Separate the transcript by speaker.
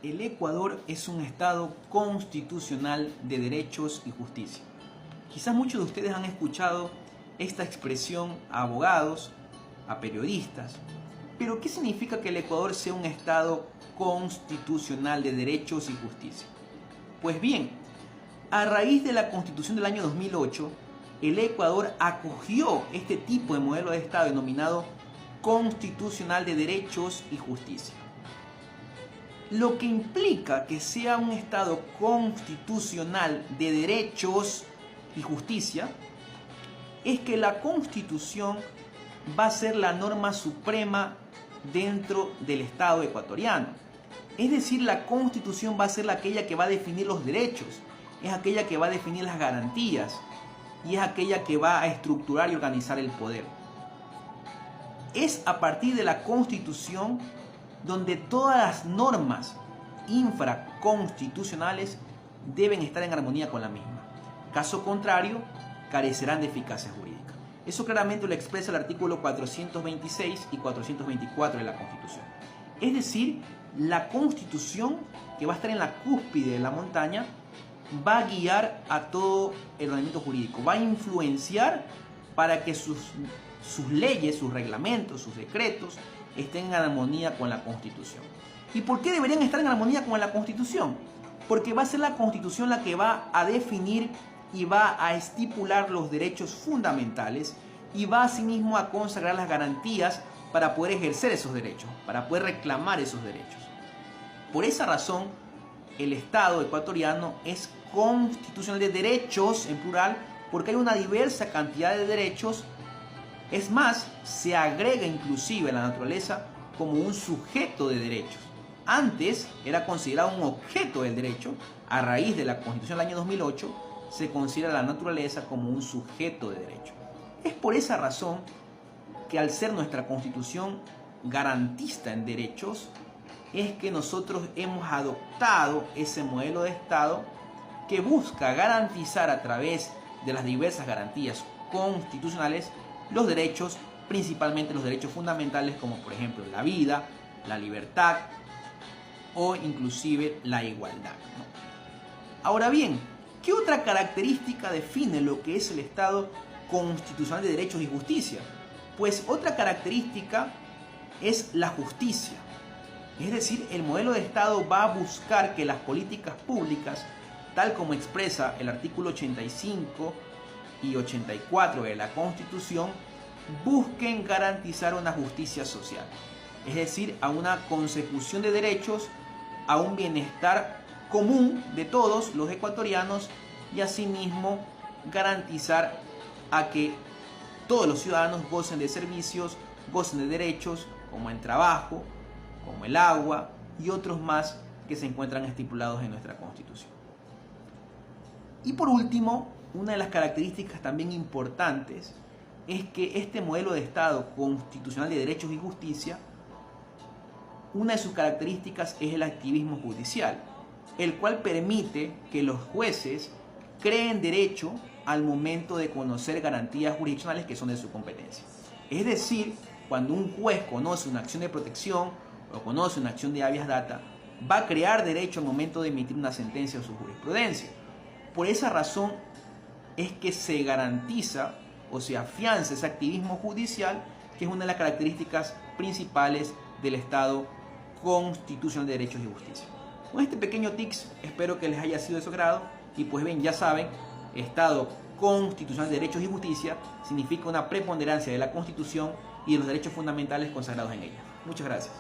Speaker 1: El Ecuador es un Estado constitucional de derechos y justicia. Quizás muchos de ustedes han escuchado esta expresión a abogados, a periodistas, pero ¿qué significa que el Ecuador sea un Estado constitucional de derechos y justicia? Pues bien, a raíz de la Constitución del año 2008, el Ecuador acogió este tipo de modelo de Estado denominado constitucional de derechos y justicia. Lo que implica que sea un Estado constitucional de derechos y justicia es que la Constitución va a ser la norma suprema dentro del Estado ecuatoriano. Es decir, la Constitución va a ser aquella que va a definir los derechos, es aquella que va a definir las garantías y es aquella que va a estructurar y organizar el poder. Es a partir de la Constitución donde todas las normas infraconstitucionales deben estar en armonía con la misma. Caso contrario, carecerán de eficacia jurídica. Eso claramente lo expresa el artículo 426 y 424 de la Constitución. Es decir, la Constitución, que va a estar en la cúspide de la montaña, va a guiar a todo el ordenamiento jurídico, va a influenciar para que sus leyes, sus reglamentos, sus decretos estén en armonía con la Constitución. ¿Y por qué deberían estar en armonía con la Constitución? Porque va a ser la Constitución la que va a definir y va a estipular los derechos fundamentales y va asimismo a consagrar las garantías para poder ejercer esos derechos, para poder reclamar esos derechos. Por esa razón, el Estado ecuatoriano es constitucional de derechos, en plural, porque hay una diversa cantidad de derechos. Es más, se agrega inclusive a la naturaleza como un sujeto de derechos. Antes era considerado un objeto del derecho. A raíz de la Constitución del año 2008 se considera la naturaleza como un sujeto de derecho. Es por esa razón que al ser nuestra Constitución garantista en derechos, es que nosotros hemos adoptado ese modelo de Estado que busca garantizar a través de las diversas garantías constitucionales los derechos, principalmente los derechos fundamentales como por ejemplo la vida, la libertad o inclusive la igualdad, ¿no? Ahora bien, ¿qué otra característica define lo que es el Estado constitucional de derechos y justicia? Pues otra característica es la justicia. Es decir, el modelo de Estado va a buscar que las políticas públicas, tal como expresa el artículo 85 y 84 de la Constitución, busquen garantizar una justicia social. Es decir, a una consecución de derechos, a un bienestar común de todos los ecuatorianos y asimismo garantizar a que todos los ciudadanos gocen de servicios, gocen de derechos como el trabajo, como el agua y otros más que se encuentran estipulados en nuestra Constitución. Y por último, una de las características también importantes es que este modelo de Estado constitucional de derechos y justicia, una de sus características es el activismo judicial, el cual permite que los jueces creen derecho al momento de conocer garantías jurisdiccionales que son de su competencia. Es decir, cuando un juez conoce una acción de protección o conoce una acción de habeas data, va a crear derecho al momento de emitir una sentencia o su jurisprudencia. Por esa razón es que se garantiza o se afianza ese activismo judicial, que es una de las características principales del Estado constitucional de derechos y justicia. Con este pequeño tips espero que les haya sido de su agrado y pues bien, ya saben, Estado constitucional de derechos y justicia significa una preponderancia de la Constitución y de los derechos fundamentales consagrados en ella. Muchas gracias.